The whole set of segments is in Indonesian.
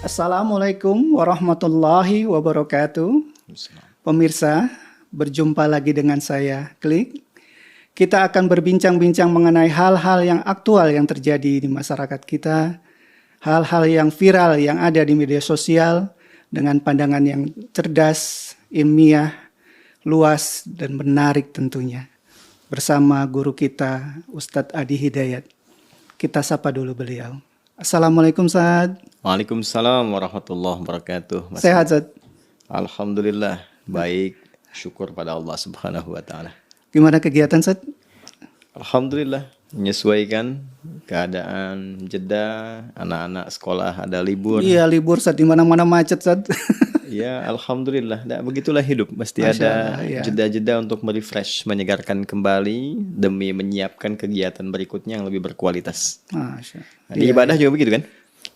Assalamualaikum warahmatullahi wabarakatuh. Pemirsa, berjumpa lagi dengan saya, Klik. Kita akan berbincang-bincang mengenai hal-hal yang aktual yang terjadi di masyarakat kita, hal-hal yang viral yang ada di media sosial dengan pandangan yang cerdas, ilmiah, luas, dan menarik tentunya. Bersama guru kita, Ustadz Adi Hidayat. Kita sapa dulu beliau. Assalamualaikum, Ustadz. Waalaikumsalam warahmatullahi wabarakatuh. Sehat, Ustadz? Alhamdulillah, baik. Syukur pada Allah Subhanahu wa taala. Gimana kegiatan, Ustadz? Alhamdulillah, menyesuaikan keadaan jeda, anak-anak sekolah ada libur. Iya, libur, Ustadz, di mana-mana macet, Ustadz. Ya, alhamdulillah. Nah, begitulah hidup. Mesti Masya ada Allah, ya. jeda-jeda untuk merefresh, menyegarkan kembali demi menyiapkan kegiatan berikutnya yang lebih berkualitas. Masya. Nah, di ibadah juga begitu kan?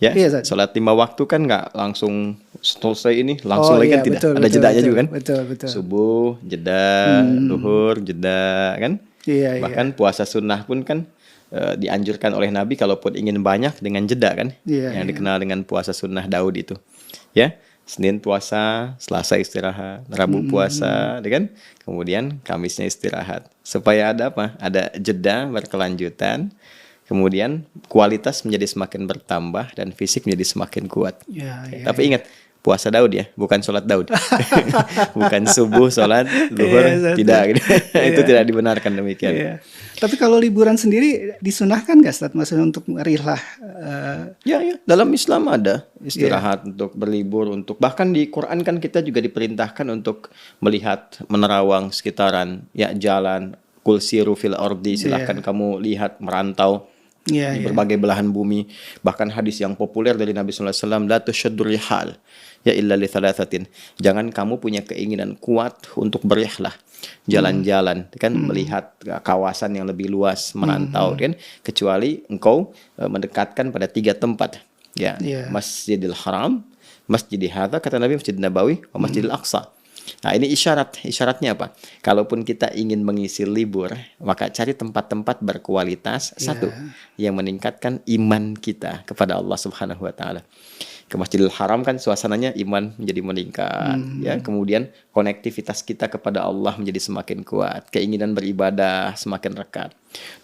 Ya, Iya, Ustaz. sholat 5 waktu kan nggak langsung selesai ini langsung lagi iya, kan tidak. betul, Ada betul, jedanya betul, juga kan? betul. Subuh, jeda, zuhur, jeda kan? Iya, Bahkan puasa sunnah pun kan dianjurkan oleh Nabi kalaupun ingin banyak dengan jeda kan? Iya, Yang iya. dikenal dengan puasa sunnah Daud itu. Ya, Senin puasa, Selasa istirahat, Rabu puasa, ya kan? Kemudian Kamisnya istirahat. Supaya ada apa? Ada jeda berkelanjutan. Kemudian kualitas menjadi semakin bertambah dan fisik menjadi semakin kuat. Iya, Oke, iya. tapi ingat, puasa Daud ya, bukan sholat Daud. Bukan subuh, sholat, zuhur, Iya, Ustaz. tidak. Gitu. Itu Iya. tidak dibenarkan demikian. Iya. Tapi kalau liburan sendiri disunahkan nggak, Ustadz? Maksudnya untuk rihlah? Ya, dalam Islam ada istirahat untuk berlibur, untuk bahkan di Quran kan kita juga diperintahkan untuk melihat menerawang sekitaran, ya jalan, kul siru fil ardi, silahkan kamu lihat merantau Iya, di iya. berbagai belahan bumi. Bahkan hadis yang populer dari Nabi sallallahu alaihi wasallam, la tushaddur rihal ya illa li thalathatin. Jangan kamu punya keinginan kuat untuk berihlah, jalan-jalan kan, melihat kawasan yang lebih luas, merantau kan, kecuali engkau mendekatkan pada 3 tempat ya, Iya. Masjidil Haram, Masjidil Hadza kata Nabi, Masjid Nabawi, Masjidil Aqsa. Nah, ini isyaratnya apa? Kalaupun kita ingin mengisi libur, maka cari tempat-tempat berkualitas. Satu, yang meningkatkan iman kita kepada Allah Subhanahu wa taala. Ke Masjidil Haram kan suasananya iman menjadi meningkat, ya. Kemudian konektivitas kita kepada Allah menjadi semakin kuat, keinginan beribadah semakin rekat.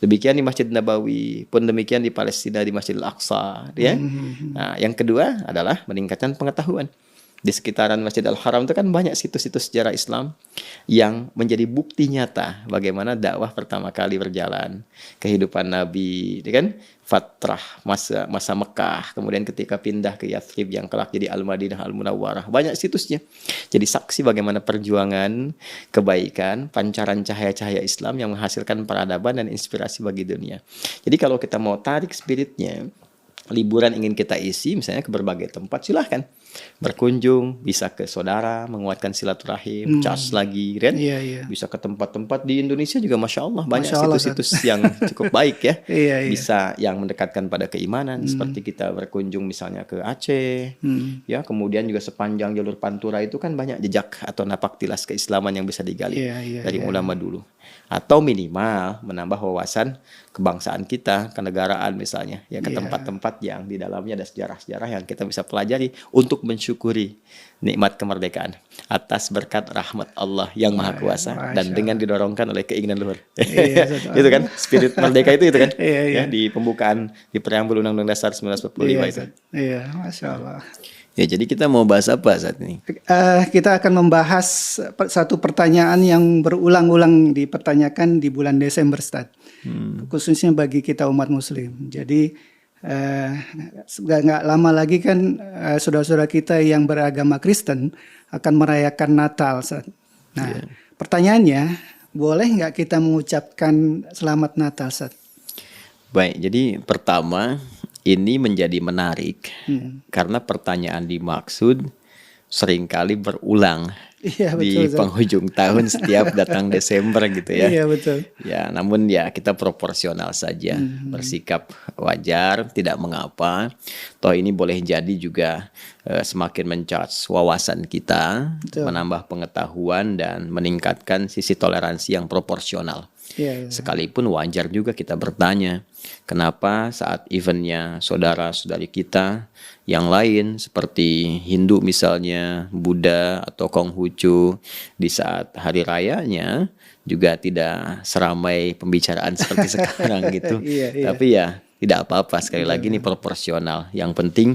Demikian di Masjid Nabawi, pun demikian di Palestina di Masjidil Aqsa, ya. Nah, yang kedua adalah meningkatkan pengetahuan. Di sekitaran Masjid Al-Haram itu kan banyak situs-situs sejarah Islam yang menjadi bukti nyata bagaimana dakwah pertama kali berjalan, kehidupan Nabi, kan? Fatrah masa Mekah, kemudian ketika pindah ke Yathrib yang kelak jadi Al-Madinah Al-Munawwarah. Banyak situsnya. Jadi saksi bagaimana perjuangan kebaikan, pancaran cahaya-cahaya Islam yang menghasilkan peradaban dan inspirasi bagi dunia. Jadi kalau kita mau tarik spiritnya, liburan ingin kita isi misalnya ke berbagai tempat, silahkan berkunjung, bisa ke saudara, menguatkan silaturahim, charge lagi kan, Iya, iya. bisa ke tempat-tempat di Indonesia juga Masya Allah banyak Masya Allah, situs-situs yang cukup baik ya. Iya, iya. Bisa yang mendekatkan pada keimanan, seperti kita berkunjung misalnya ke Aceh, ya, kemudian juga sepanjang jalur Pantura itu kan banyak jejak atau napak tilas keislaman yang bisa digali dari ulama dulu. Atau minimal menambah wawasan kebangsaan kita, kenegaraan misalnya, ya, ke tempat-tempat yang di dalamnya ada sejarah-sejarah yang kita bisa pelajari untuk mensyukuri nikmat kemerdekaan atas berkat rahmat Allah yang Maha Kuasa dan dengan didorongkan oleh keinginan luhur. Itu kan spirit merdeka itu kan. Ya, di pembukaan di preambul Undang-Undang Dasar 1945 itu. Iya, Masya Allah. Ya, jadi kita mau bahas apa saat ini? Kita akan membahas satu pertanyaan yang berulang-ulang dipertanyakan di bulan Desember, Ustaz. Khususnya bagi kita umat Muslim. Jadi nggak lama lagi kan saudara-saudara kita yang beragama Kristen akan merayakan Natal, Ustaz. Nah, pertanyaannya, boleh nggak kita mengucapkan Selamat Natal, Ustaz? Baik, jadi pertama ini menjadi menarik karena pertanyaan dimaksud seringkali berulang Iya, di betul, Ustaz. penghujung tahun setiap datang Desember gitu ya. Iya, betul. Ya, namun ya kita proporsional saja, bersikap wajar, tidak mengapa. Toh ini boleh jadi juga semakin mencharge wawasan kita, Betul. menambah pengetahuan dan meningkatkan sisi toleransi yang proporsional. Iya, iya. Sekalipun wajar juga kita bertanya, Kenapa saat eventnya saudara-saudari kita yang lain seperti Hindu misalnya, Buddha atau Konghucu, di saat hari rayanya juga tidak seramai pembicaraan seperti sekarang gitu. Iya, iya. Tapi ya tidak apa-apa, sekali lagi ini proporsional. Yang penting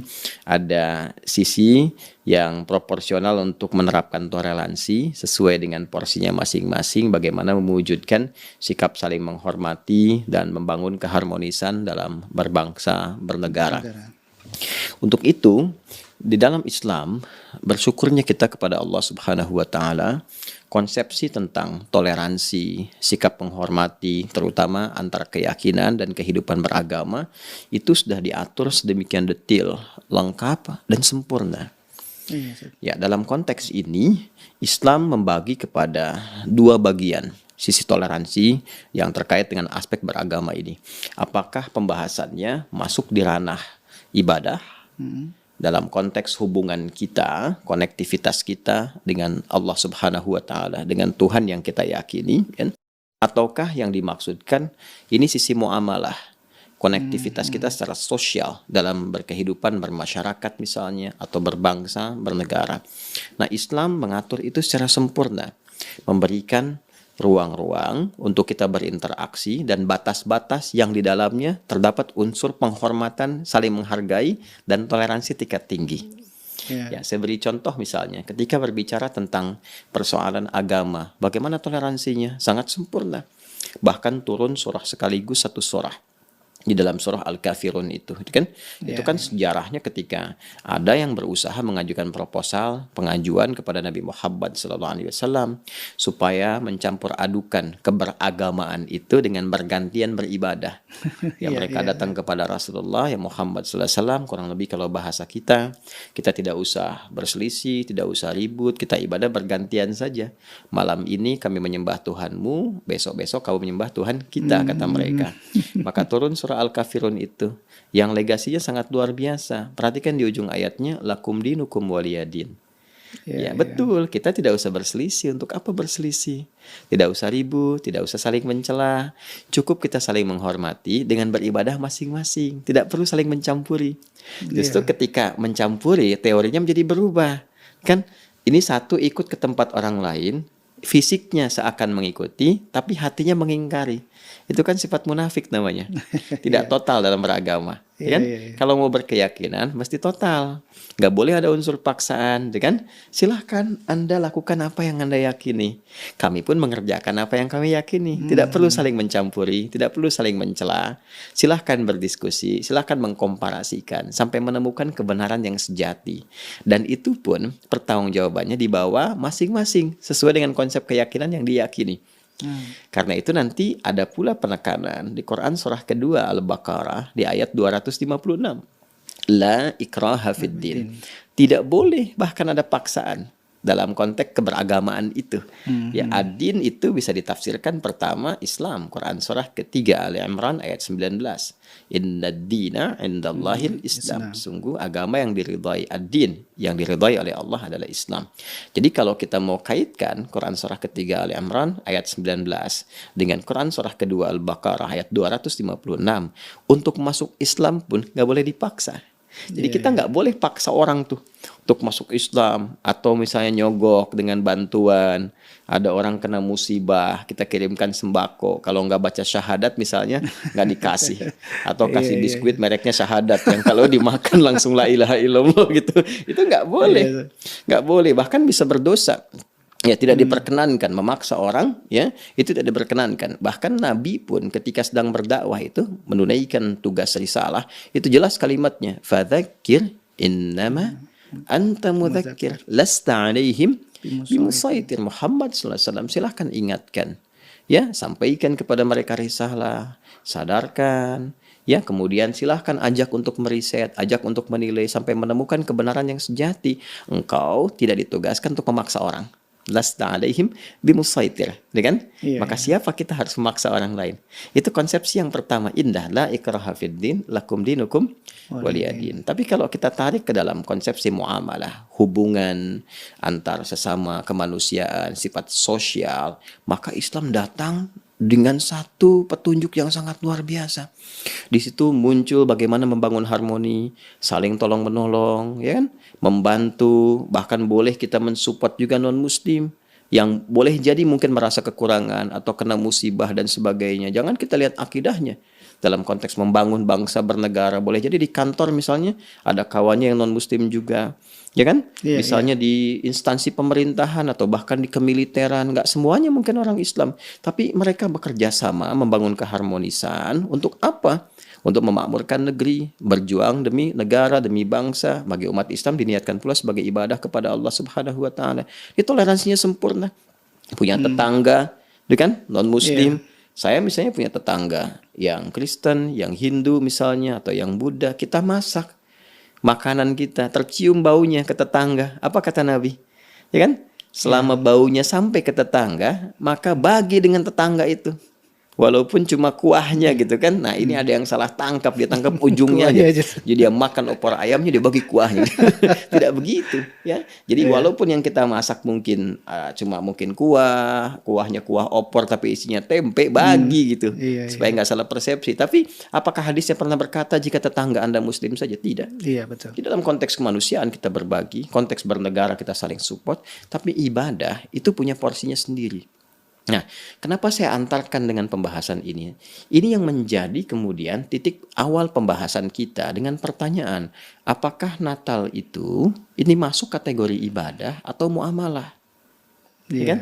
ada sisi yang proporsional untuk menerapkan toleransi sesuai dengan porsinya masing-masing, bagaimana mewujudkan sikap saling menghormati dan membangun keharmonisan dalam berbangsa, bernegara. Untuk itu, di dalam Islam, bersyukurnya kita kepada Allah Subhanahu wa taala, konsepsi tentang toleransi, sikap menghormati, terutama antar keyakinan dan kehidupan beragama, itu sudah diatur sedemikian detail, lengkap, dan sempurna. Ya, dalam konteks ini, Islam membagi kepada dua bagian sisi toleransi yang terkait dengan aspek beragama ini. Apakah pembahasannya masuk di ranah ibadah dalam konteks hubungan kita, konektivitas kita dengan Allah Subhanahu wa taala, dengan Tuhan yang kita yakini, kan? Ataukah yang dimaksudkan ini sisi muamalah, konektivitas kita secara sosial dalam berkehidupan bermasyarakat misalnya, atau berbangsa, bernegara. Nah, Islam mengatur itu secara sempurna, memberikan ruang-ruang untuk kita berinteraksi dan batas-batas yang di dalamnya terdapat unsur penghormatan, saling menghargai, dan toleransi tingkat tinggi. Ya, saya beri contoh misalnya, ketika berbicara tentang persoalan agama, bagaimana toleransinya? Sangat sempurna. Bahkan turun surah sekaligus satu surah. Di dalam surah Al-Kafirun itu kan, itu kan sejarahnya ketika ada yang berusaha mengajukan proposal pengajuan kepada Nabi Muhammad SAW supaya mencampur adukan keberagamaan itu dengan bergantian beribadah. Ya, mereka datang kepada Rasulullah ya Muhammad SAW, kurang lebih kalau bahasa kita tidak usah berselisih, tidak usah ribut, kita ibadah bergantian saja. Malam ini kami menyembah Tuhanmu, besok-besok kau menyembah Tuhan kita, kata mereka. Maka turun surah Al-Kafirun itu yang legasinya sangat luar biasa. Perhatikan di ujung ayatnya, lakum dinukum waliyadin. Ya, betul, kita tidak usah berselisih. Untuk apa berselisih? Tidak usah ribut, tidak usah saling mencela. Cukup kita saling menghormati dengan beribadah masing-masing. Tidak perlu saling mencampuri. Justru ketika mencampuri, teorinya menjadi berubah. Kan ini satu ikut ke tempat orang lain, fisiknya seakan mengikuti, tapi hatinya mengingkari. Itu kan sifat munafik namanya. Tidak total dalam beragama. Kan? Kalau mau berkeyakinan, mesti total. Nggak boleh ada unsur paksaan. Kan? Silahkan Anda lakukan apa yang Anda yakini. Kami pun mengerjakan apa yang kami yakini. Tidak perlu saling mencampuri, tidak perlu saling mencela. Silahkan berdiskusi, silahkan mengkomparasikan, sampai menemukan kebenaran yang sejati. Dan itu pun pertanggungjawabannya dibawa masing-masing, sesuai dengan konsep keyakinan yang diyakini. Karena itu nanti ada pula penekanan di Quran surah kedua Al-Baqarah di ayat 256. La ikraha fid din. Tidak boleh bahkan ada paksaan dalam konteks keberagamaan itu. Ya, ad-din itu bisa ditafsirkan pertama Islam, Quran surah ketiga Ali Imran ayat 19. Inna dina indallahil Islam. Sungguh agama yang diridhai, ad-din yang diridhai oleh Allah adalah Islam. Jadi kalau kita mau kaitkan Quran surah ketiga Ali Imran ayat 19 dengan Quran surah kedua Al-Baqarah ayat 256, untuk masuk Islam pun nggak boleh dipaksa. Jadi kita nggak boleh paksa orang tuh untuk masuk Islam, atau misalnya nyogok dengan bantuan. Ada orang kena musibah, kita kirimkan sembako. Kalau nggak baca syahadat misalnya nggak dikasih, atau kasih biskuit mereknya syahadat yang kalau dimakan langsung la ilaha illallah gitu. Itu nggak boleh, nggak boleh. Bahkan bisa berdosa. Ya, tidak diperkenankan memaksa orang, ya, itu tidak diperkenankan. Bahkan Nabi pun ketika sedang berdakwah itu menunaikan tugas risalah, itu jelas kalimatnya, fadzakir innama anta mudzakir lasta alaihim bimusaitir. Muhammad sallallahu alaihi wasallam, silahkan ingatkan, ya, sampaikan kepada mereka risalah, sadarkan, ya, kemudian silahkan ajak untuk meriset, ajak untuk menilai sampai menemukan kebenaran yang sejati. Engkau tidak ditugaskan untuk memaksa orang. Lasta alaihim bimusaitir, kan? Maka siapa kita harus memaksa orang lain? Itu konsepsi yang pertama, indah, la ikraha fid din, lakum dinukum waliyadin. Tapi kalau kita tarik ke dalam konsepsi muamalah, hubungan antar sesama kemanusiaan, sifat sosial, maka Islam datang dengan satu petunjuk yang sangat luar biasa. Di situ muncul bagaimana membangun harmoni, saling tolong menolong, ya kan? Membantu, bahkan boleh kita mensupport juga non muslim yang boleh jadi mungkin merasa kekurangan atau kena musibah dan sebagainya. Jangan kita lihat akidahnya. Dalam konteks membangun bangsa bernegara, boleh jadi di kantor misalnya ada kawannya yang non muslim juga, ya kan? Iya, Misalnya di instansi pemerintahan atau bahkan di kemiliteran, nggak semuanya mungkin orang Islam, tapi mereka bekerja sama membangun keharmonisan untuk apa? Untuk memakmurkan negeri, berjuang demi negara, demi bangsa. Bagi umat Islam diniatkan pula sebagai ibadah kepada Allah Subhanahu wa taala. Itu toleransinya sempurna. Punya tetangga, kan? Non-muslim. Saya misalnya punya tetangga yang Kristen, yang Hindu misalnya, atau yang Buddha. Kita masak makanan kita, tercium baunya ke tetangga. Apa kata Nabi? Ya kan? Selama baunya sampai ke tetangga, maka bagi dengan tetangga itu. Walaupun cuma kuahnya gitu kan. Nah ini ada yang salah tangkap. Dia tangkap ujungnya Kuahnya aja. aja. Jadi dia makan opor ayamnya, dia bagi kuahnya. Tidak begitu ya. Jadi walaupun yang kita masak mungkin cuma mungkin kuahnya kuah opor tapi isinya tempe, bagi gitu. Iya, Supaya nggak salah persepsi. Tapi apakah hadisnya pernah berkata jika tetangga Anda muslim saja? Tidak. Iya, betul. Di dalam konteks kemanusiaan kita berbagi, konteks bernegara kita saling support, tapi ibadah itu punya porsinya sendiri. Nah, kenapa saya antarkan dengan pembahasan ini? Ini yang menjadi kemudian titik awal pembahasan kita dengan pertanyaan, apakah Natal itu ini masuk kategori ibadah atau muamalah? Iya. Kan?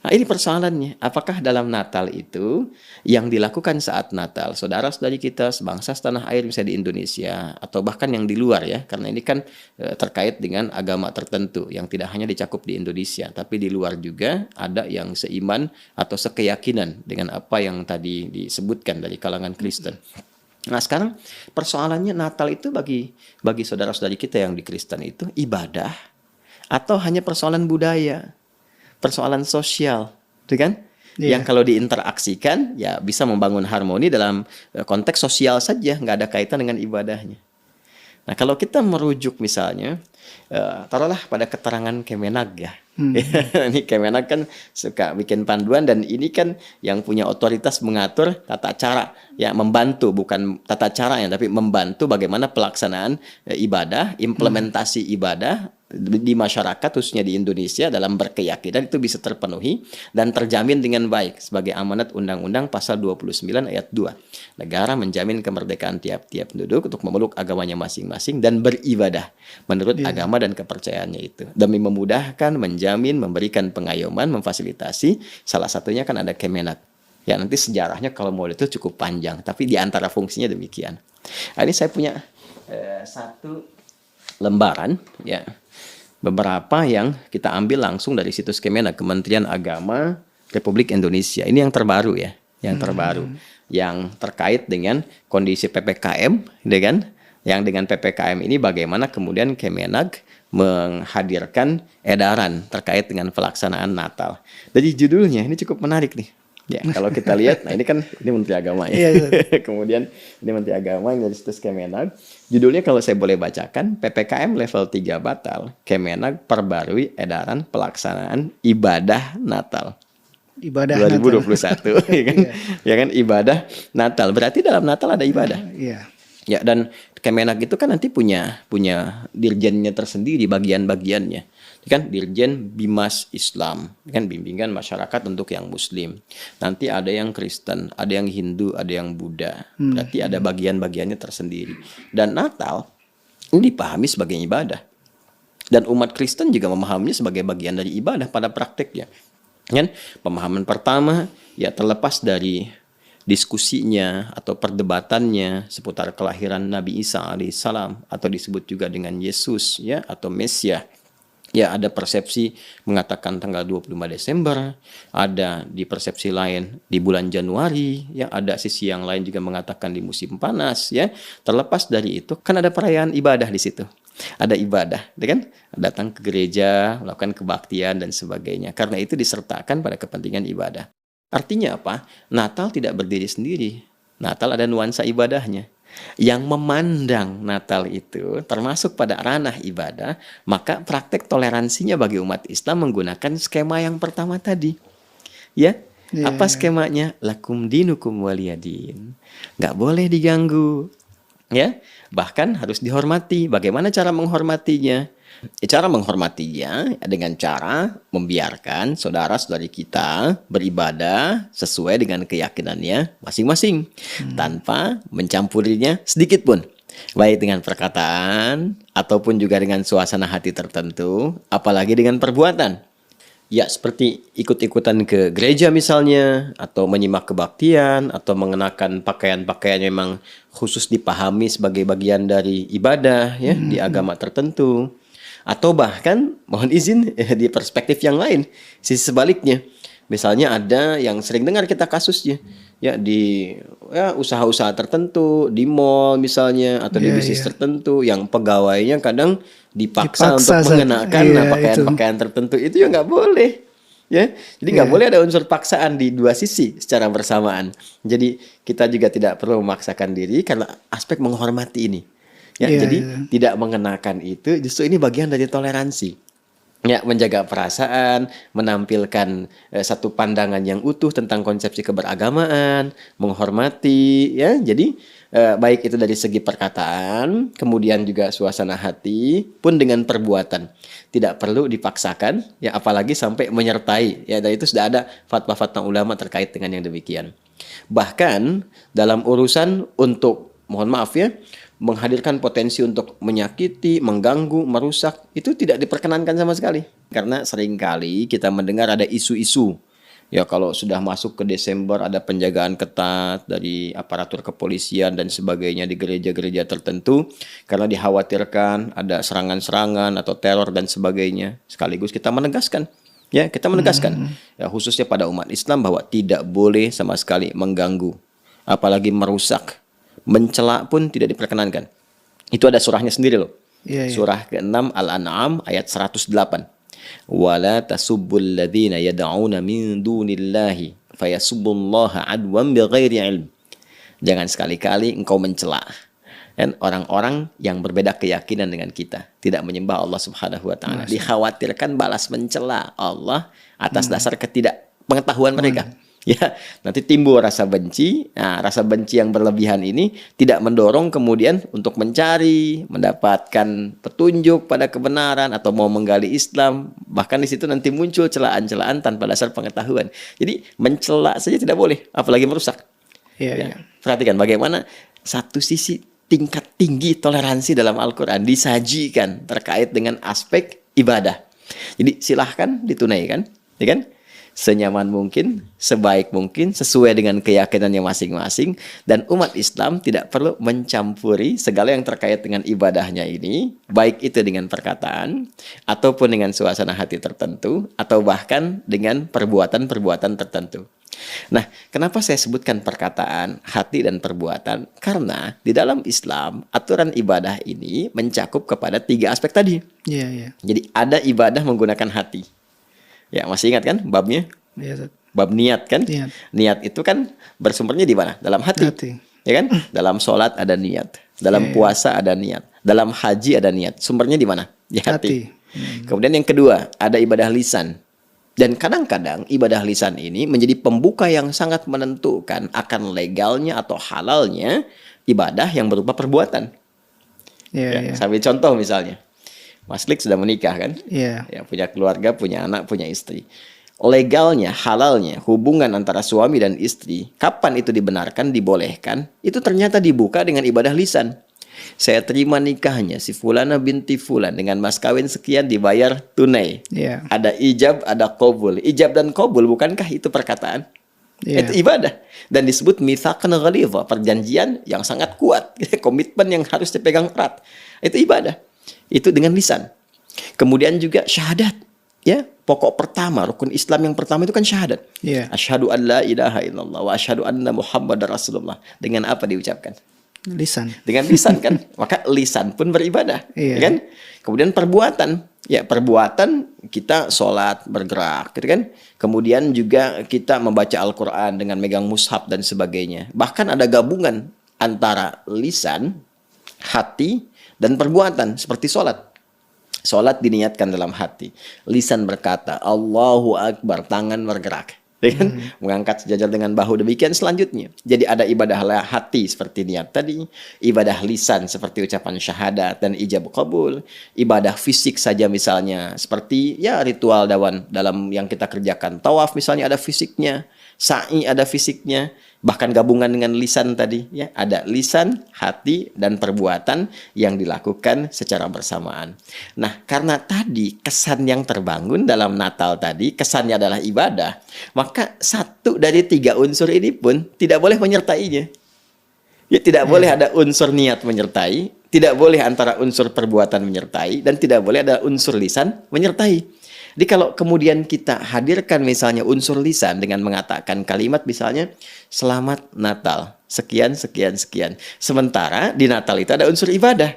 Nah, ini persoalannya. Apakah dalam Natal itu yang dilakukan saat Natal, saudara-saudari kita sebangsa setanah air misalnya di Indonesia atau bahkan yang di luar ya, karena ini kan terkait dengan agama tertentu yang tidak hanya dicakup di Indonesia, tapi di luar juga ada yang seiman atau sekeyakinan dengan apa yang tadi disebutkan dari kalangan Kristen. Nah, sekarang persoalannya Natal itu bagi saudara-saudari kita yang di Kristen itu ibadah atau hanya persoalan budaya? Persoalan sosial, gitu kan? Yang kalau diinteraksikan ya bisa membangun harmoni dalam konteks sosial saja, nggak ada kaitan dengan ibadahnya. Nah kalau kita merujuk misalnya, taruhlah pada keterangan Kemenag ya. Ini Kemenag kan suka bikin panduan dan ini kan yang punya otoritas mengatur tata cara, ya membantu bukan tata cara ya, tapi membantu bagaimana pelaksanaan ibadah, implementasi ibadah di masyarakat khususnya di Indonesia dalam berkeyakinan itu bisa terpenuhi dan terjamin dengan baik sebagai amanat Undang-Undang Pasal 29 ayat 2. Negara menjamin kemerdekaan tiap-tiap penduduk untuk memeluk agamanya masing-masing dan beribadah menurut agama dan kepercayaannya itu. Demi memudahkan, menjamin, memberikan pengayoman, memfasilitasi, salah satunya kan ada Kemenak. Ya nanti sejarahnya kalau mau itu cukup panjang, tapi di antara fungsinya demikian. Nah, ini saya punya satu lembaran ya. Beberapa yang kita ambil langsung dari situs Kemenak, Kementerian Agama Republik Indonesia. Ini yang terbaru ya, yang terbaru, yang terkait dengan kondisi PPKM, dengan yang dengan PPKM ini bagaimana kemudian Kemenag menghadirkan edaran terkait dengan pelaksanaan Natal. Jadi judulnya ini cukup menarik nih. Ya, kalau kita lihat, nah ini kan ini Menteri Agama ya. Kemudian ini Menteri Agama yang dari situs Kemenag. Judulnya kalau saya boleh bacakan, PPKM level 3 batal. Kemenag perbarui edaran pelaksanaan ibadah Natal. Ibadah 2021 Natal. ya kan? Ya kan ibadah Natal. Berarti dalam Natal ada ibadah. Iya. Ya, dan Kemenag itu kan nanti punya dirjennya tersendiri, bagian-bagiannya. Kan Dirjen Bimas Islam, kan bimbingan masyarakat untuk yang Muslim. Nanti ada yang Kristen, ada yang Hindu, ada yang Buddha. Berarti ada bagian-bagiannya tersendiri. Dan Natal ini dipahami sebagai ibadah. Dan umat Kristen juga memahaminya sebagai bagian dari ibadah pada prakteknya. Kan? Pemahaman pertama ya terlepas dari diskusinya atau perdebatannya seputar kelahiran Nabi Isa alaihissalam atau disebut juga dengan Yesus ya atau Mesias. Ya ada persepsi mengatakan tanggal 25 Desember, ada di persepsi lain di bulan Januari, ya ada sisi yang lain juga mengatakan di musim panas ya. Terlepas dari itu kan ada perayaan ibadah di situ. Ada ibadah, kan? Datang ke gereja, melakukan kebaktian dan sebagainya. Karena itu disertakan pada kepentingan ibadah. Artinya apa? Natal tidak berdiri sendiri. Natal ada nuansa ibadahnya. Yang memandang Natal itu termasuk pada ranah ibadah, maka praktek toleransinya bagi umat Islam menggunakan skema yang pertama tadi. Ya, Iya, Apa iya. skemanya? Lakum dinukum waliyadin. Nggak boleh diganggu. Ya, bahkan harus dihormati. Bagaimana cara menghormatinya? Cara menghormatinya dengan cara membiarkan saudara-saudari kita beribadah sesuai dengan keyakinannya masing-masing, tanpa mencampurinya sedikit pun, baik dengan perkataan ataupun juga dengan suasana hati tertentu, apalagi dengan perbuatan. Ya, seperti ikut-ikutan ke gereja misalnya, atau menyimak kebaktian, atau mengenakan pakaian-pakaian yang memang khusus dipahami sebagai bagian dari ibadah ya di agama tertentu. Atau bahkan mohon izin di perspektif yang lain, sisi sebaliknya. Misalnya ada yang sering dengar kita kasusnya ya di usaha-usaha tertentu, di mall misalnya, atau di Iya, bisnis iya. tertentu yang pegawainya kadang dipaksa Dipaksa, untuk Zat. mengenakan Iya, itu. pakaian-pakaian tertentu, itu ya nggak boleh ya. Jadi nggak Iya. boleh ada unsur paksaan di dua sisi secara bersamaan. Jadi kita juga tidak perlu memaksakan diri karena aspek menghormati ini ya. Iya, Jadi iya. tidak mengenakan itu justru ini bagian dari toleransi. Ya, menjaga perasaan, menampilkan satu pandangan yang utuh tentang konsepsi keberagamaan, menghormati, ya. Jadi baik itu dari segi perkataan, kemudian juga suasana hati, pun dengan perbuatan. Tidak perlu dipaksakan, ya, apalagi sampai menyertai. Ya, dan itu sudah ada fatwa-fatwa ulama terkait dengan yang demikian. Bahkan dalam urusan untuk, mohon maaf ya, menghadirkan potensi untuk menyakiti, mengganggu, merusak, itu tidak diperkenankan sama sekali. Karena seringkali kita mendengar ada isu-isu. Ya, kalau sudah masuk ke Desember ada penjagaan ketat dari aparatur kepolisian dan sebagainya di gereja-gereja tertentu karena dikhawatirkan ada serangan-serangan atau teror dan sebagainya. Sekaligus kita menegaskan, ya, ya, khususnya pada umat Islam bahwa tidak boleh sama sekali mengganggu, apalagi merusak. Mencela pun tidak diperkenankan. Itu ada surahnya sendiri loh. Iya, iya. Surah ke-6 Al-An'am ayat 108. Wala tasubbul ladzina yad'una min dunillahi fayasubbullaha adwan bighairi ilm. Jangan sekali-kali engkau mencela dan orang-orang yang berbeda keyakinan dengan kita, tidak menyembah Allah Subhanahu wa taala. Dikhawatirkan balas mencela Allah atas dasar ketidakpengetahuan mereka. Ya, nanti timbul rasa benci. Nah, rasa benci yang berlebihan ini tidak mendorong kemudian untuk mencari, mendapatkan petunjuk pada kebenaran atau mau menggali Islam. Bahkan di situ nanti muncul celaan-celaan tanpa dasar pengetahuan. Jadi mencela saja tidak boleh, apalagi merusak. Iya, Ya, iya. perhatikan bagaimana satu sisi tingkat tinggi toleransi dalam Al-Quran disajikan terkait dengan aspek ibadah. Jadi silahkan ditunaikan, ya kan? Senyaman mungkin, sebaik mungkin, sesuai dengan keyakinannya masing-masing, dan umat Islam tidak perlu mencampuri segala yang terkait dengan ibadahnya ini, baik itu dengan perkataan ataupun dengan suasana hati tertentu atau bahkan dengan perbuatan-perbuatan tertentu. Nah, kenapa saya sebutkan perkataan, hati, dan perbuatan? Karena di dalam Islam, aturan ibadah ini mencakup kepada 3 aspek tadi. Iya, iya. Jadi ada ibadah menggunakan hati. Ya, masih ingat kan babnya? Iya, Zat. Bab niat kan? Niat. Niat itu kan bersumbernya di mana? Dalam hati. Hati. Ya kan? Dalam sholat ada niat. Dalam puasa ada niat. Dalam haji ada niat. Sumbernya di mana? Di hati. Kemudian yang kedua, ada ibadah lisan. Dan kadang-kadang ibadah lisan ini menjadi pembuka yang sangat menentukan akan legalnya atau halalnya ibadah yang berupa perbuatan. Iya, Ya, iya. sambil contoh misalnya. Mas Klik sudah menikah kan? Iya. Ya, punya keluarga, punya anak, punya istri. Legalnya, halalnya, hubungan antara suami dan istri, kapan itu dibenarkan, dibolehkan, itu ternyata dibuka dengan ibadah lisan. Saya terima nikahnya si Fulana binti Fulan dengan mas kawin sekian dibayar tunai. Iya. Ada ijab, ada qabul. Ijab dan qabul bukankah itu perkataan? Iya. Itu ibadah. Dan disebut mitsaqan ghalidha, perjanjian yang sangat kuat, komitmen yang harus dipegang erat. Itu ibadah. Itu dengan lisan. Kemudian juga syahadat. Ya, pokok pertama, rukun Islam yang pertama itu kan syahadat. Iya. Asyhadu an la ilaha illallah wa asyhadu anna Muhammadar Rasulullah. Dengan apa diucapkan? Lisan. Dengan lisan kan. Maka lisan pun beribadah, Iya. ya kan? Kemudian perbuatan. Ya, perbuatan kita sholat, bergerak, gitu kan? Kemudian juga kita membaca Al-Qur'an dengan megang mushaf dan sebagainya. Bahkan ada gabungan antara lisan, hati, dan perbuatan seperti sholat. Sholat diniatkan dalam hati. Lisan berkata, Allahu Akbar, tangan bergerak. ya kan? Mengangkat sejajar dengan bahu. Demikian selanjutnya. Jadi ada ibadah hati seperti niat tadi, ibadah lisan seperti ucapan syahadat dan ijab qabul, ibadah fisik saja misalnya seperti ya ritual dalam yang kita kerjakan. Tawaf misalnya ada fisiknya, sa'i ada fisiknya, bahkan gabungan dengan lisan tadi ya, ada lisan, hati dan perbuatan yang dilakukan secara bersamaan. Nah, karena tadi kesan yang terbangun dalam Natal tadi kesannya adalah ibadah, maka satu dari 3 unsur ini pun tidak boleh menyertainya. Ya, tidak boleh ada unsur niat menyertai, tidak boleh antara unsur perbuatan menyertai, dan tidak boleh ada unsur lisan menyertai. Jadi kalau kemudian kita hadirkan misalnya unsur lisan dengan mengatakan kalimat misalnya Selamat Natal, sekian, sekian, sekian. Sementara di Natal itu ada unsur ibadah.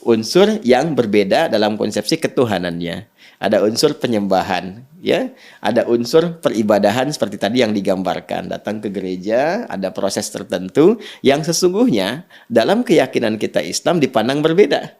Unsur yang berbeda dalam konsepsi ketuhanannya. Ada unsur penyembahan, ya. Ada unsur peribadahan seperti tadi yang digambarkan. Datang ke gereja, ada proses tertentu yang sesungguhnya dalam keyakinan kita Islam dipandang berbeda.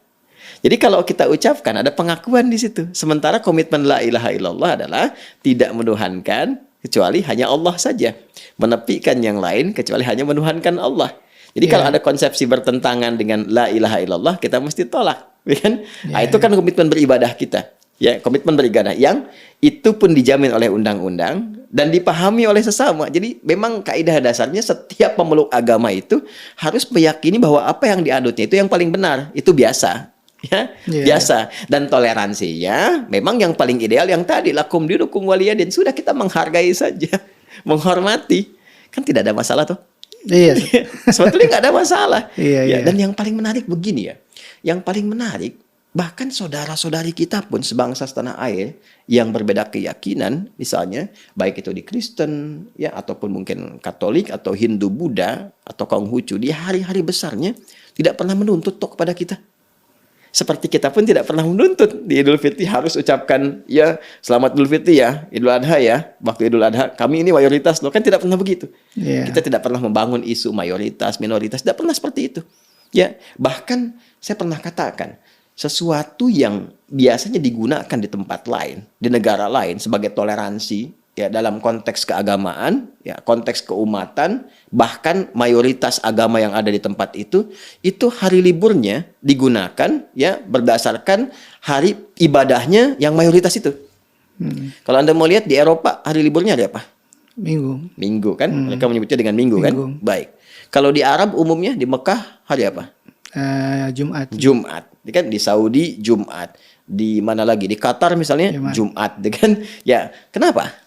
Jadi kalau kita ucapkan ada pengakuan di situ. Sementara komitmen la ilaha illallah adalah tidak menuhankan kecuali hanya Allah saja. Menepikan yang lain kecuali hanya menuhankan Allah. Jadi kalau ada konsepsi bertentangan dengan la ilaha illallah, kita mesti tolak, ya kan? Nah, itu kan komitmen beribadah kita. Ya, komitmen beribadah yang itu pun dijamin oleh undang-undang dan dipahami oleh sesama. Jadi memang kaidah dasarnya setiap pemeluk agama itu harus meyakini bahwa apa yang dianutnya itu yang paling benar. Itu biasa. Ya, biasa. Dan toleransinya memang yang paling ideal yang tadi lakum dinukum waliyadin, sudah kita menghargai saja, menghormati, kan tidak ada masalah tuh. Iya. Sebetulnya nggak ada masalah. Iya. Dan yang paling menarik begini ya, yang paling menarik bahkan saudara-saudari kita pun sebangsa setanah air yang berbeda keyakinan, misalnya baik itu di Kristen ya ataupun mungkin Katolik atau Hindu Buddha atau Konghucu, di hari-hari besarnya tidak pernah menuntut kepada kita. Seperti kita pun tidak pernah menuntut di Idul Fitri harus ucapkan ya selamat Idul Fitri ya, Idul Adha ya, waktu Idul Adha kami ini mayoritas loh, kan tidak pernah begitu. Kita tidak pernah membangun isu mayoritas, minoritas, tidak pernah seperti itu. Ya, bahkan saya pernah katakan sesuatu yang biasanya digunakan di tempat lain, di negara lain sebagai toleransi ya dalam konteks keagamaan, ya konteks keumatan, bahkan mayoritas agama yang ada di tempat itu hari liburnya digunakan ya berdasarkan hari ibadahnya yang mayoritas itu. Kalau Anda mau lihat di Eropa hari liburnya ada apa? Minggu kan? Mereka menyebutnya dengan minggu kan? Baik. Kalau di Arab umumnya di Mekah hari apa? Jumat. Kan di Saudi Jumat. Di mana lagi? Di Qatar misalnya Jumat, kan? Ya, kenapa?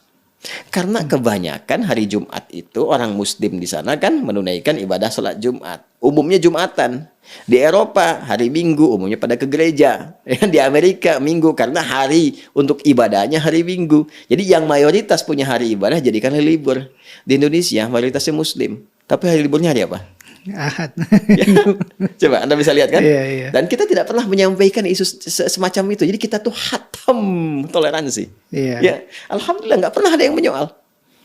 Karena kebanyakan hari Jumat itu orang Muslim di sana kan menunaikan ibadah sholat Jumat. Umumnya Jumatan. Di Eropa hari Minggu umumnya pada ke gereja. Di Amerika Minggu karena hari untuk ibadahnya hari Minggu. Jadi yang mayoritas punya hari ibadah jadikan hari libur. Di Indonesia mayoritasnya Muslim. Tapi hari liburnya hari apa? Ahad. Ya, coba Anda bisa lihat kan? Iya. Dan kita tidak pernah menyampaikan isu semacam itu. Jadi kita tuh hatam toleransi. Ya, alhamdulillah nggak pernah ada yang menyoal.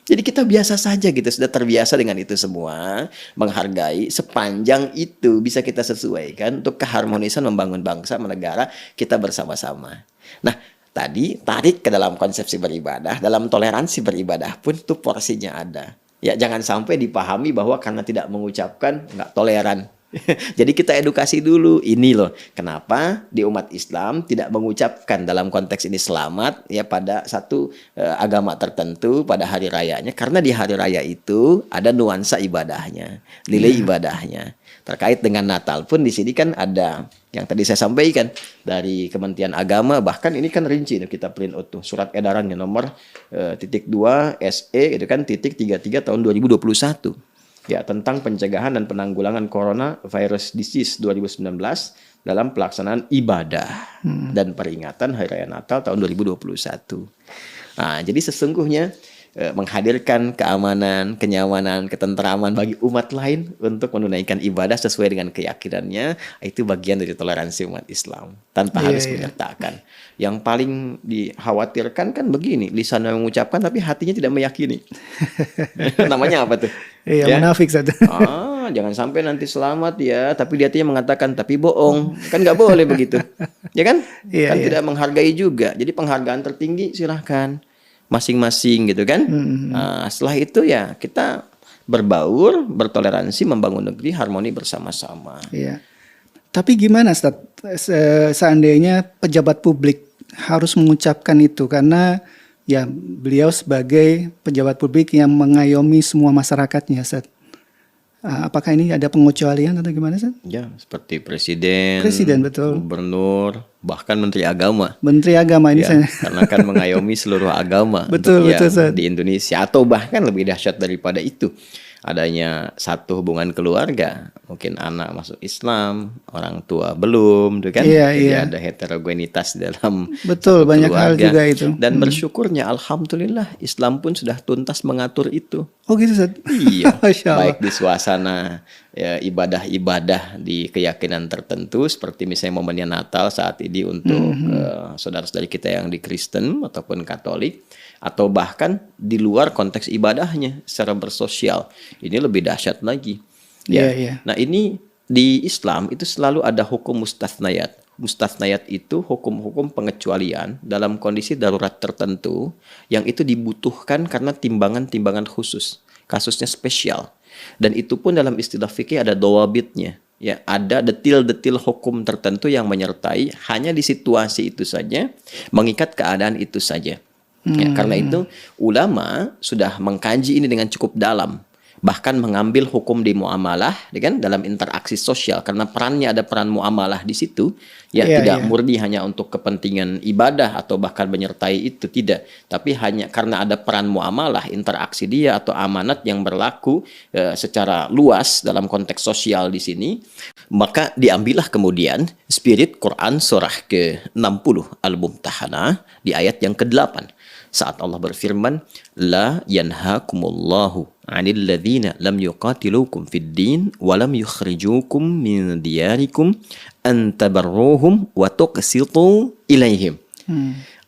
Jadi kita biasa saja gitu, sudah terbiasa dengan itu semua, menghargai sepanjang itu bisa kita sesuaikan untuk keharmonisan membangun bangsa, negara kita bersama-sama. Nah, tadi tarik ke dalam konsepsi beribadah, dalam toleransi beribadah pun tuh porsinya ada. Ya, jangan sampai dipahami bahwa karena tidak mengucapkan nggak toleran. Jadi kita edukasi dulu ini loh, kenapa di umat Islam tidak mengucapkan dalam konteks ini selamat ya pada satu agama tertentu pada hari rayanya, karena di hari raya itu ada nuansa ibadahnya, nilai ibadahnya. Terkait dengan Natal pun di sini kan ada yang tadi saya sampaikan dari Kementerian Agama, bahkan ini kan rinci kita print out tuh surat edarannya nomor /2 SE itu kan /33 tahun 2021 ya tentang pencegahan dan penanggulangan coronavirus disease 2019 dalam pelaksanaan ibadah dan peringatan Hari Raya Natal tahun 2021. Nah, jadi sesungguhnya menghadirkan keamanan, kenyamanan, ketentraman bagi umat lain untuk menunaikan ibadah sesuai dengan keyakinannya, itu bagian dari toleransi umat Islam tanpa harus menyertakan. Yang paling dikhawatirkan kan begini, lisannya mengucapkan tapi hatinya tidak meyakini. Namanya apa tuh? Iya, munafik saja. Jangan sampai nanti selamat ya, tapi di hatinya mengatakan tapi bohong. Kan nggak boleh begitu. Ya kan? Kan tidak menghargai juga. Jadi penghargaan tertinggi silahkan. masing-masing gitu kan. Nah, setelah itu ya kita berbaur, bertoleransi, membangun negeri harmoni bersama-sama. Iya. Tapi gimana Ustaz, seandainya pejabat publik harus mengucapkan itu, karena ya beliau sebagai pejabat publik yang mengayomi semua masyarakatnya, Ustaz. Apakah ini ada pengecualian atau gimana, Ustaz? Ya, seperti presiden, Betul. gubernur, bahkan menteri agama. Menteri Agama ini Ya, saya. karena kan mengayomi seluruh agama Betul, untuk Ustaz. di Indonesia, atau bahkan lebih dahsyat daripada itu, adanya satu hubungan keluarga, mungkin anak masuk Islam, orang tua belum, tuh kan? Iya, Jadi iya. ada heterogenitas dalam Betul, banyak hal keluarga. juga itu. Dan bersyukurnya, alhamdulillah, Islam pun sudah tuntas mengatur itu. Oh gitu, Ustaz. Iya, Masya Allah. baik di suasana ya, ibadah-ibadah di keyakinan tertentu, seperti misalnya momennya Natal saat ini untuk saudara-saudari kita yang di Kristen ataupun Katolik, atau bahkan di luar konteks ibadahnya secara bersosial. Ini lebih dahsyat lagi. Iya, iya. Nah, ini di Islam itu selalu ada hukum mustathnayat. Mustathnayat itu hukum-hukum pengecualian dalam kondisi darurat tertentu yang itu dibutuhkan karena timbangan-timbangan khusus, kasusnya spesial. Dan itu pun dalam istilah fikih ada dawabitnya. Ya, ada detil-detil hukum tertentu yang menyertai hanya di situasi itu saja, mengikat keadaan itu saja. Ya, karena itu ulama sudah mengkaji ini dengan cukup dalam, bahkan mengambil hukum di muamalah, ya kan, dalam interaksi sosial, karena perannya ada peran muamalah di situ, ya, Iya, tidak iya. murni hanya untuk kepentingan ibadah atau bahkan menyertai itu, tidak, tapi hanya karena ada peran muamalah, interaksi dia atau amanat yang berlaku secara luas dalam konteks sosial di sini, maka diambillah kemudian spirit Quran surah ke-60 Al-Mumtahanah di ayat yang ke-8. Saat Allah berfirman, la yanhakumullahu 'anil ladzina lam yuqatilukum fid din wa lam yukhrijukum min diyarikum an tabarruhum wa tuqsitu ilaihim.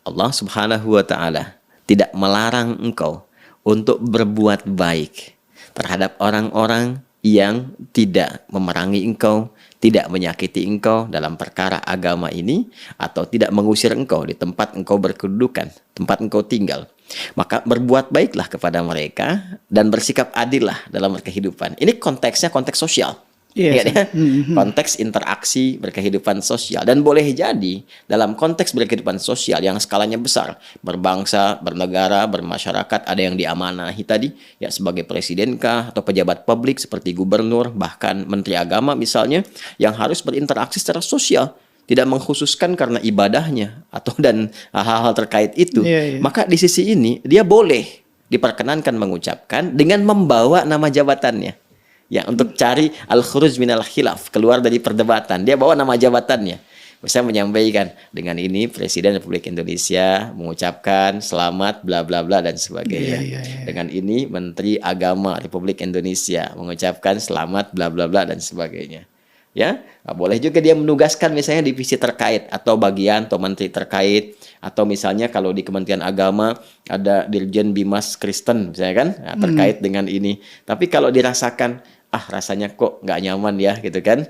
Allah Subhanahu wa taala tidak melarang engkau untuk berbuat baik terhadap orang-orang yang tidak memerangi engkau, tidak menyakiti engkau dalam perkara agama ini, atau tidak mengusir engkau di tempat engkau berkedudukan, tempat engkau tinggal. Maka berbuat baiklah kepada mereka dan bersikap adillah dalam berkehidupan. Ini konteksnya konteks sosial. Iya, Ingat ya? Konteks interaksi berkehidupan sosial. Dan boleh jadi dalam konteks berkehidupan sosial yang skalanya besar, berbangsa, bernegara, bermasyarakat, ada yang diamanahi tadi, ya, sebagai presidenkah atau pejabat publik seperti gubernur, bahkan menteri agama misalnya, yang harus berinteraksi secara sosial, tidak mengkhususkan karena ibadahnya atau dan hal-hal terkait itu. Iya, iya. Maka di sisi ini dia boleh diperkenankan mengucapkan dengan membawa nama jabatannya. Ya, untuk cari al-khuruj minal khilaf, keluar dari perdebatan. Dia bawa nama jabatannya. Misalnya menyampaikan, dengan ini Presiden Republik Indonesia mengucapkan selamat bla bla bla dan sebagainya. Iya. Dengan ini Menteri Agama Republik Indonesia mengucapkan selamat bla bla bla dan sebagainya. Ya, nah, boleh juga dia menugaskan misalnya divisi terkait atau bagian atau menteri terkait, atau misalnya kalau di Kementerian Agama ada Dirjen Bimas Kristen misalnya kan, nah, terkait dengan ini. Tapi kalau dirasakan rasanya kok nggak nyaman ya gitu kan,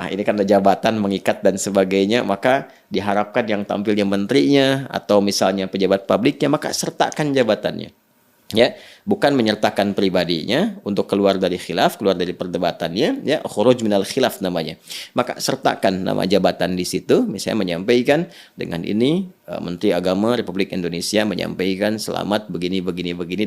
ini kan ada jabatan mengikat dan sebagainya, maka diharapkan yang tampilnya menterinya atau misalnya pejabat publiknya, maka sertakan jabatannya. Ya, bukan menyertakan pribadinya untuk keluar dari khilaf, keluar dari perdebatannya, ya, khuruj minal khilaf namanya. Maka sertakan nama jabatan di situ, misalnya menyampaikan dengan ini Menteri Agama Republik Indonesia menyampaikan selamat begini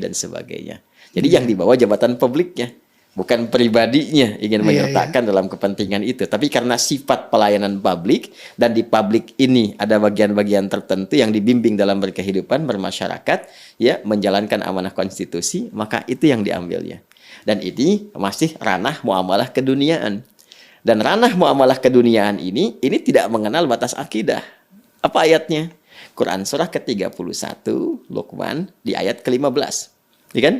dan sebagainya. Jadi yang dibawa jabatan publiknya, bukan pribadinya ingin menyertakan dalam kepentingan itu, tapi karena sifat pelayanan publik dan di publik ini ada bagian-bagian tertentu yang dibimbing dalam berkehidupan bermasyarakat, ya, menjalankan amanah konstitusi, maka itu yang diambilnya. Dan ini masih ranah muamalah keduniaan. Dan ranah muamalah keduniaan ini tidak mengenal batas akidah. Apa ayatnya? Quran surah ke-31 Luqman di ayat ke-15. Ya kan?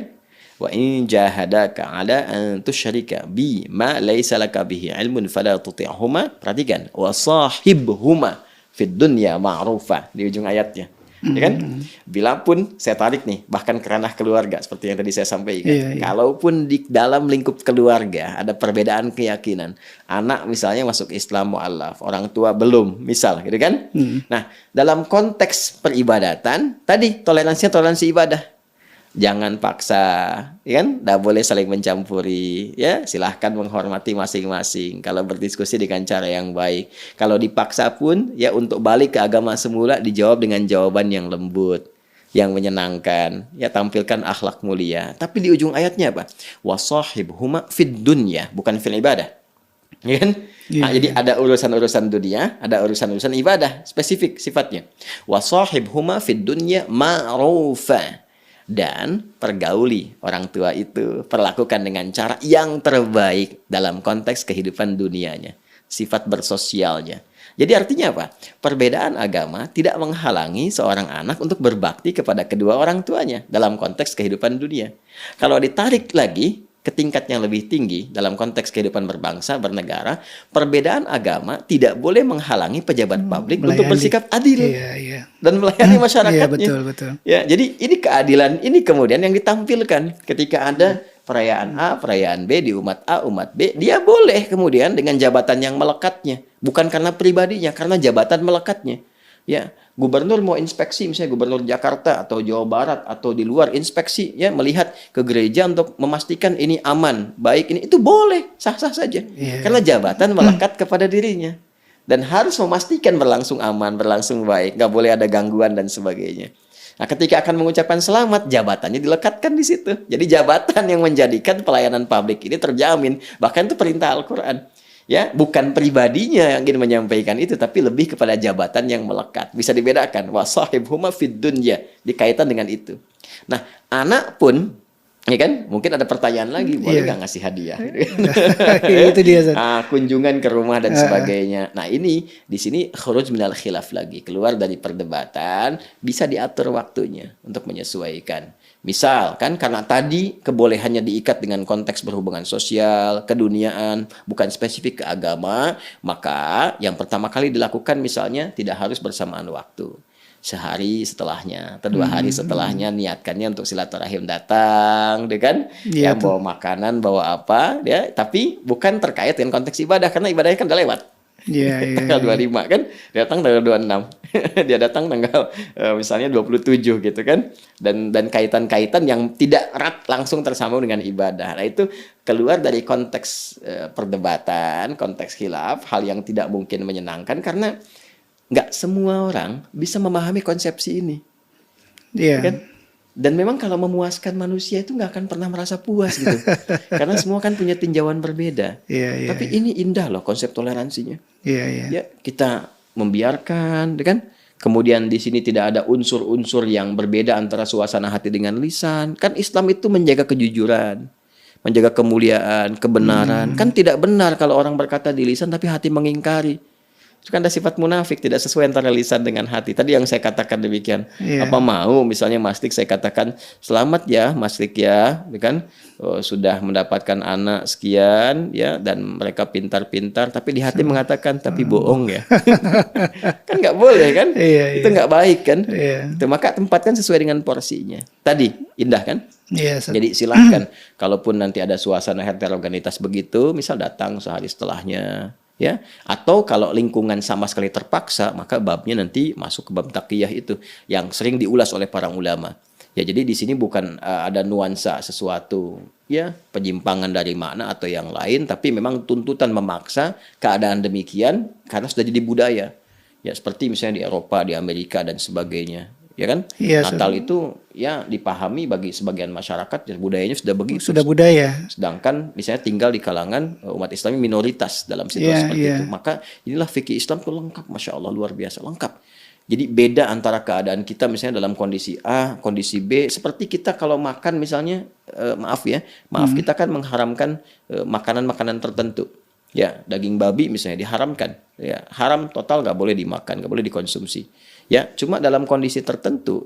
Wa in jahadaka ala an tusyrika bi ma laisa laka bihi ilmun fala tuti'huma. Perhatikan, wa sahibhuma fid dunya ma'rufa di ujung ayatnya. Ya kan? Bila pun saya tarik nih, bahkan ke ranah keluarga seperti yang tadi saya sampaikan. Iya, iya. Kalaupun di dalam lingkup keluarga ada perbedaan keyakinan, anak misalnya masuk Islam mu'alaf, orang tua belum, misal gitu kan? Nah, dalam konteks peribadatan, tadi toleransinya toleransi ibadah. Jangan paksa, ya kan? Tidak boleh saling mencampuri, ya. Silahkan menghormati masing-masing. Kalau berdiskusi dengan cara yang baik. Kalau dipaksa pun, ya untuk balik ke agama semula dijawab dengan jawaban yang lembut, yang menyenangkan. Ya tampilkan akhlak mulia. Tapi di ujung ayatnya apa? Wasahibhuma fid dunya, bukan fil ibadah. Ya kan? Nah, jadi ada urusan-urusan dunia, ada urusan-urusan ibadah, spesifik sifatnya. Wasahibhuma fid dunya ma'rufa. Dan pergauli orang tua itu, perlakukan dengan cara yang terbaik dalam konteks kehidupan dunianya, sifat bersosialnya. Jadi artinya apa? Perbedaan agama tidak menghalangi seorang anak untuk berbakti kepada kedua orang tuanya dalam konteks kehidupan dunia. Kalau ditarik lagi ke tingkat yang lebih tinggi dalam konteks kehidupan berbangsa, bernegara, perbedaan agama tidak boleh menghalangi pejabat publik untuk bersikap adil dan melayani masyarakatnya. Iya, betul. Ya, jadi ini keadilan ini kemudian yang ditampilkan ketika ada perayaan A, perayaan B di umat A, umat B, dia boleh kemudian dengan jabatan yang melekatnya, bukan karena pribadinya, karena jabatan melekatnya. Ya, gubernur mau inspeksi, misalnya gubernur Jakarta atau Jawa Barat atau di luar inspeksi, ya melihat ke gereja untuk memastikan ini aman, baik ini itu boleh, sah-sah saja, karena jabatan melekat kepada dirinya dan harus memastikan berlangsung aman, berlangsung baik, nggak boleh ada gangguan dan sebagainya. Nah, ketika akan mengucapkan selamat, jabatannya dilekatkan di situ. Jadi jabatan yang menjadikan pelayanan publik ini terjamin, bahkan itu perintah Al-Quran. Ya, bukan pribadinya yang ingin menyampaikan itu, tapi lebih kepada jabatan yang melekat. Bisa dibedakan. Wasahibhuma fid dunya, dikaitan dengan itu. Nah, anak pun, ya kan, mungkin ada pertanyaan lagi, boleh nggak ngasih hadiah? Itu dia, Zat. Kunjungan ke rumah dan sebagainya. Nah, ini di sini khuruj minal khilaf lagi, keluar dari perdebatan, bisa diatur waktunya untuk menyesuaikan. Misal kan karena tadi kebolehannya diikat dengan konteks berhubungan sosial, keduniaan, bukan spesifik ke agama, maka yang pertama kali dilakukan misalnya tidak harus bersamaan waktu. Sehari setelahnya atau 2 hari setelahnya niatkannya untuk silaturahim datang, deh kan? Iya, Yang bawa makanan, bawa apa, ya, tapi bukan terkait dengan konteks ibadah karena ibadahnya kan udah lewat. Tanggal 25 kan, dia datang tanggal 26. Dia datang tanggal misalnya 27 gitu kan. Dan kaitan-kaitan yang tidak erat langsung tersambung dengan ibadah. Nah, itu keluar dari konteks perdebatan, konteks khilaf, hal yang tidak mungkin menyenangkan karena nggak semua orang bisa memahami konsepsi ini. Iya. Kan? Dan memang kalau memuaskan manusia itu nggak akan pernah merasa puas gitu. Karena semua kan punya tinjauan berbeda. Tapi ini indah loh konsep toleransinya. Ya, kita membiarkan, kan? Kemudian di sini tidak ada unsur-unsur yang berbeda antara suasana hati dengan lisan. Kan Islam itu menjaga kejujuran, menjaga kemuliaan, kebenaran. Kan tidak benar kalau orang berkata di lisan tapi hati mengingkari. Itu kan ada sifat munafik, tidak sesuai antara lisan dengan hati. Tadi yang saya katakan demikian. Apa mau misalnya Mas Dik saya katakan selamat ya Mas Dik ya, kan sudah mendapatkan anak sekian ya dan mereka pintar-pintar, tapi di hati mengatakan tapi bohong ya. Kan nggak boleh kan? Itu nggak baik kan? Itu maka tempatkan sesuai dengan porsinya. Tadi indah kan? Jadi silahkan kalaupun nanti ada suasana heterogenitas begitu, misal datang sehari setelahnya. Ya, atau kalau lingkungan sama sekali terpaksa, maka babnya nanti masuk ke bab taqiyah itu yang sering diulas oleh para ulama. Ya, jadi di sini bukan ada nuansa sesuatu, ya, penyimpangan dari makna atau yang lain, tapi memang tuntutan memaksa keadaan demikian karena sudah jadi budaya. Ya, seperti misalnya di Eropa, di Amerika dan sebagainya. Ya kan? Natal itu ya dipahami bagi sebagian masyarakat ya, budayanya sudah begitu. Sudah budaya. Sedangkan misalnya tinggal di kalangan umat Islam minoritas dalam situasi seperti itu. Maka inilah fikih Islam itu lengkap, Masya Allah, luar biasa lengkap. Jadi beda antara keadaan kita misalnya dalam kondisi A, kondisi B. Seperti kita kalau makan misalnya, kita kan mengharamkan makanan-makanan tertentu. Ya, daging babi misalnya diharamkan. Ya, haram total, nggak boleh dimakan, nggak boleh dikonsumsi. Ya, cuma dalam kondisi tertentu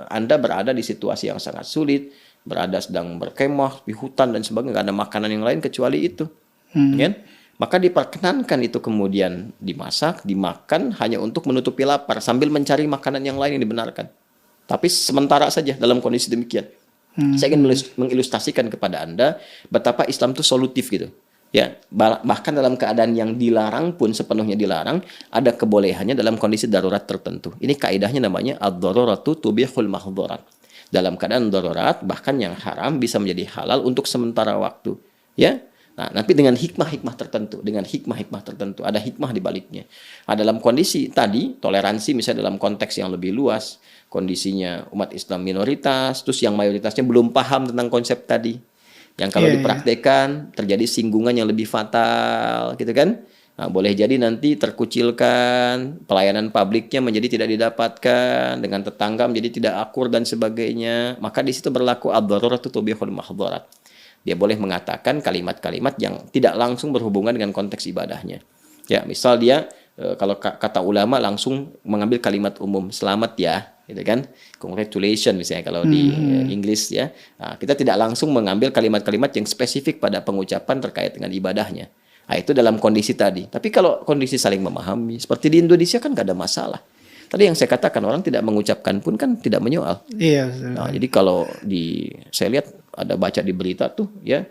Anda berada di situasi yang sangat sulit, berada sedang berkemah di hutan dan sebagainya, nggak ada makanan yang lain kecuali itu, kan? maka diperkenankan itu kemudian dimasak, dimakan hanya untuk menutupi lapar sambil mencari makanan yang lain yang dibenarkan. Tapi sementara saja dalam kondisi demikian. Saya ingin mengilustrasikan kepada Anda betapa Islam itu solutif gitu. Ya, bahkan dalam keadaan yang dilarang pun sepenuhnya dilarang, ada kebolehannya dalam kondisi darurat tertentu. Ini kaidahnya namanya ad-daruratu tubihul mahdhurat. Dalam keadaan darurat, bahkan yang haram bisa menjadi halal untuk sementara waktu. Ya, nah, tapi dengan hikmah-hikmah tertentu, ada hikmah di baliknya. Nah, dalam kondisi tadi, toleransi misalnya dalam konteks yang lebih luas, kondisinya umat Islam minoritas, terus yang mayoritasnya belum paham tentang konsep tadi. Yang kalau dipraktekkan terjadi singgungan yang lebih fatal, gitu kan? Nah, boleh jadi nanti terkucilkan, pelayanan publiknya menjadi tidak didapatkan, dengan tetangga menjadi tidak akur dan sebagainya. Maka di situ berlaku ad-daruratu tubihul mahdhurat. Dia boleh mengatakan kalimat-kalimat yang tidak langsung berhubungan dengan konteks ibadahnya. Ya, misal dia kalau kata ulama langsung mengambil kalimat umum, selamat ya, gitu kan? Congratulations misalnya kalau di Inggris ya. Nah, kita tidak langsung mengambil kalimat-kalimat yang spesifik pada pengucapan terkait dengan ibadahnya. Nah, itu dalam kondisi tadi. Tapi kalau kondisi saling memahami, seperti di Indonesia kan nggak ada masalah. Tadi yang saya katakan, orang tidak mengucapkan pun kan tidak menyoal. Iya. Nah, jadi kalau saya lihat ada baca di berita tuh ya,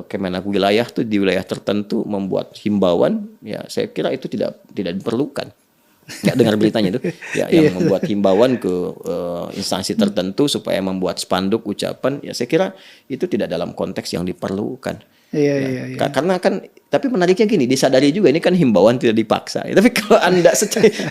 Kemenak wilayah tuh di wilayah tertentu membuat himbauan, ya saya kira itu tidak diperlukan. Nggak dengar beritanya itu, ya yang membuat himbauan ke instansi tertentu supaya membuat spanduk ucapan, ya saya kira itu tidak dalam konteks yang diperlukan. Iya. Karena kan, tapi menariknya gini, disadari juga ini kan himbauan tidak dipaksa. Tapi kalau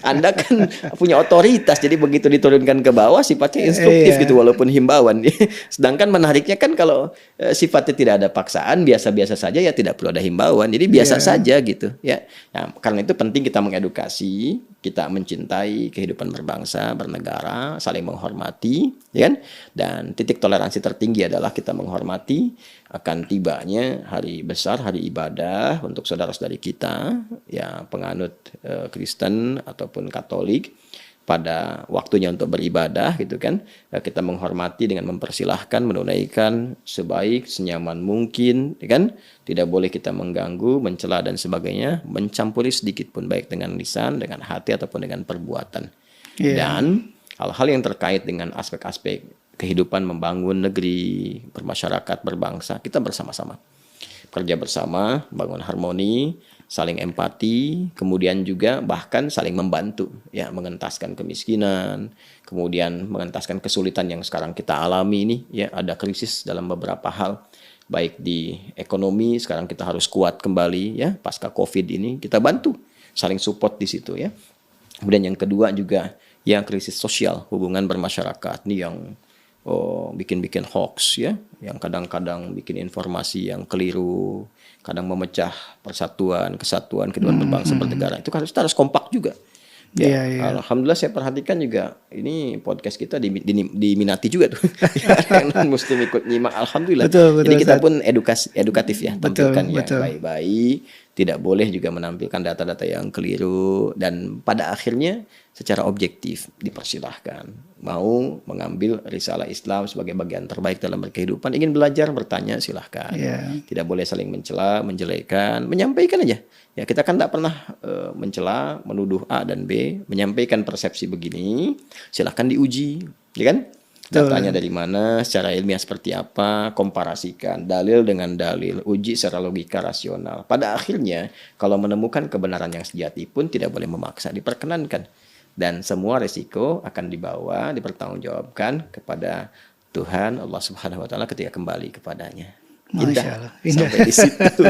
Anda kan punya otoritas, jadi begitu diturunkan ke bawah sifatnya instruktif gitu, walaupun himbauan. Sedangkan menariknya kan kalau sifatnya tidak ada paksaan, biasa-biasa saja, ya tidak perlu ada himbauan. Jadi biasa saja gitu ya. Nah, karena itu penting kita mengedukasi, kita mencintai kehidupan berbangsa, bernegara, saling menghormati, ya kan? Dan titik toleransi tertinggi adalah kita menghormati akan tibanya hari besar, hari ibadah untuk saudara-saudari kita, ya penganut Kristen ataupun Katolik, pada waktunya untuk beribadah gitu kan. Kita menghormati dengan mempersilahkan, menunaikan sebaik, senyaman mungkin, ya kan. Tidak boleh kita mengganggu, mencela dan sebagainya, mencampuri sedikit pun, baik dengan lisan, dengan hati ataupun dengan perbuatan. Dan hal-hal yang terkait dengan aspek-aspek kehidupan membangun negeri, bermasyarakat, berbangsa, kita bersama-sama. Kerja bersama, bangun harmoni, saling empati, kemudian juga bahkan saling membantu, ya, mengentaskan kemiskinan, kemudian mengentaskan kesulitan yang sekarang kita alami ini, ya, ada krisis dalam beberapa hal, baik di ekonomi, sekarang kita harus kuat kembali, ya, pasca Covid ini, kita bantu, saling support di situ, ya. Kemudian yang kedua juga, ya, krisis sosial, hubungan bermasyarakat, ini yang bikin-bikin hoax, ya, yang kadang-kadang bikin informasi yang keliru, kadang memecah persatuan, kesatuan, kehidupan berbangsa bernegara. Itu kan kita harus kompak juga. Ya, alhamdulillah saya perhatikan juga ini podcast kita diminati juga tuh. Yang non-muslim ikut nyimak, alhamdulillah. Betul, jadi kita Ustaz. pun edukatif ya, tampilkan yang betul. baik-baik, tidak boleh juga menampilkan data-data yang keliru, dan pada akhirnya secara objektif dipersilahkan. Mau mengambil risalah Islam sebagai bagian terbaik dalam berkehidupan, ingin belajar, bertanya, silahkan. Tidak boleh saling mencela, menjelekan, menyampaikan aja. Ya, kita kan tidak pernah mencela, menuduh A dan B, menyampaikan persepsi begini, silahkan diuji, ya kan? Datanya dari mana, secara ilmiah seperti apa, komparasikan dalil dengan dalil, uji secara logika rasional. Pada akhirnya, kalau menemukan kebenaran yang sejati pun tidak boleh memaksa, diperkenankan. Dan semua resiko akan dibawa, dipertanggungjawabkan kepada Tuhan Allah Subhanahu wa taala ketika kembali kepadanya. Indah sampai di situ.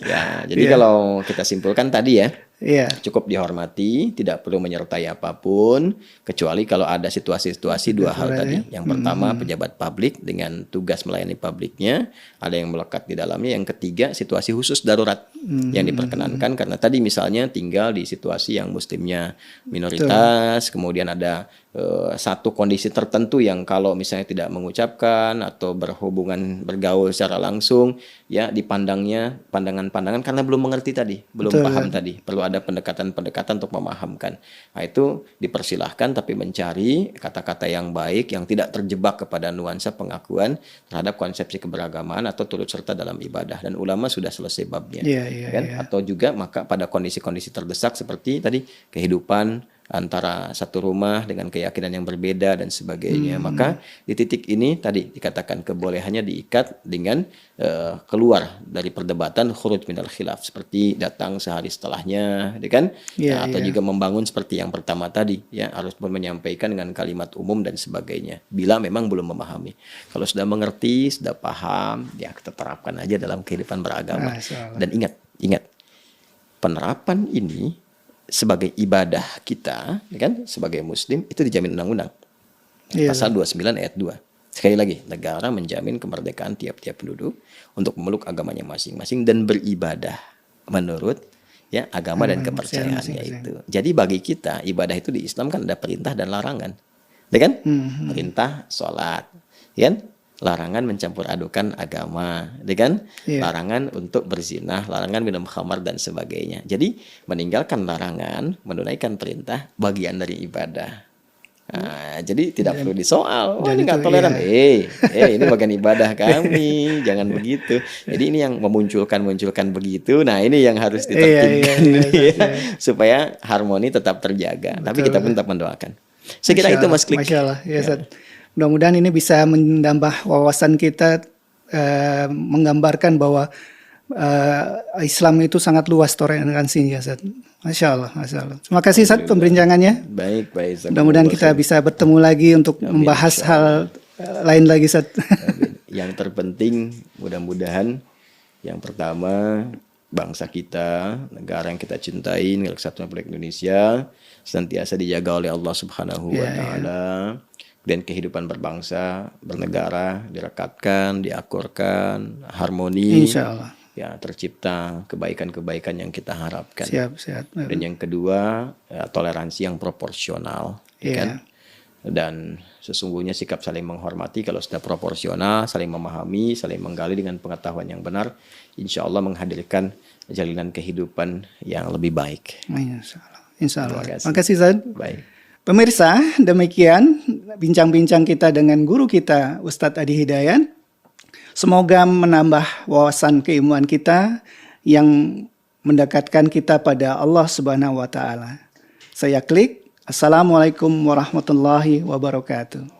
Ya, jadi kalau kita simpulkan tadi ya, cukup dihormati, tidak perlu menyertai apapun, kecuali kalau ada situasi-situasi dua hal tadi. Yang pertama, pejabat publik dengan tugas melayani publiknya, ada yang melekat di dalamnya. Yang ketiga, situasi khusus darurat yang diperkenankan, karena tadi misalnya tinggal di situasi yang muslimnya minoritas, kemudian ada satu kondisi tertentu yang kalau misalnya tidak mengucapkan atau berhubungan bergaul secara langsung, ya dipandangnya pandangan-pandangan karena belum mengerti tadi, belum paham tadi, perlu ada pendekatan-pendekatan untuk memahamkan. Nah, itu dipersilahkan, tapi mencari kata-kata yang baik yang tidak terjebak kepada nuansa pengakuan terhadap konsepsi keberagamaan atau turut serta dalam ibadah. Dan ulama sudah selesai babnya, kan? Atau juga maka pada kondisi-kondisi terdesak seperti tadi kehidupan antara satu rumah dengan keyakinan yang berbeda dan sebagainya. Maka di titik ini tadi dikatakan kebolehannya diikat dengan keluar dari perdebatan khuruj minal khilaf, seperti datang sehari setelahnya, kan? Atau juga membangun seperti yang pertama tadi, ya, harus menyampaikan dengan kalimat umum dan sebagainya. Bila memang belum memahami, kalau sudah mengerti, sudah paham, ya kita terapkan aja dalam kehidupan beragama. Dan ingat, penerapan ini sebagai ibadah kita, kan, sebagai muslim itu dijamin undang-undang. Pasal 29 ayat 2. Sekali lagi, negara menjamin kemerdekaan tiap-tiap penduduk untuk memeluk agamanya masing-masing dan beribadah menurut ya agama dan kepercayaannya itu. Jadi bagi kita ibadah itu di Islam kan ada perintah dan larangan. Ya kan? Perintah sholat, ya kan? Larangan mencampur adukan agama, kan? Larangan untuk berzina, larangan minum khamar dan sebagainya. Jadi meninggalkan larangan, menunaikan perintah bagian dari ibadah. Nah, jadi tidak perlu disoal. Ini nggak toleran. Ini bagian ibadah kami, jangan begitu. Jadi ini yang memunculkan begitu. Nah, ini yang harus ditertibkan supaya harmoni tetap terjaga. Tapi kita pun tetap mendoakan. Saya kira itu Mas Klik. Masya Allah. Ya, mudah-mudahan ini bisa menambah wawasan kita, menggambarkan bahwa Islam itu sangat luas toleransinya, Ustaz. Masya Allah, Masya Allah. Terima kasih, Ustaz, pembincangannya. Baik. Mudah-mudahan kita bisa bertemu lagi untuk membahas hal lain lagi, Ustaz. Yang terpenting, mudah-mudahan yang pertama, bangsa kita, negara yang kita cintai, Negara Kesatuan Republik Indonesia, senantiasa dijaga oleh Allah Subhanahu wa Ta'ala. Dan kehidupan berbangsa, bernegara direkatkan, diakurkan, harmoni, Insya Allah. Ya, tercipta kebaikan-kebaikan yang kita harapkan. Siap. Dan yang kedua, toleransi yang proporsional, kan? Dan sesungguhnya sikap saling menghormati kalau sudah proporsional, saling memahami, saling menggali dengan pengetahuan yang benar, insya Allah menghadirkan jalinan kehidupan yang lebih baik. Insya Allah. Terima kasih, Ustaz. Baik. Pemirsa, demikian bincang-bincang kita dengan guru kita, Ustadz Adi Hidayat. Semoga menambah wawasan keilmuan kita yang mendekatkan kita pada Allah Subhanahu wa Ta'ala. Saya Klik. Assalamualaikum warahmatullahi wabarakatuh.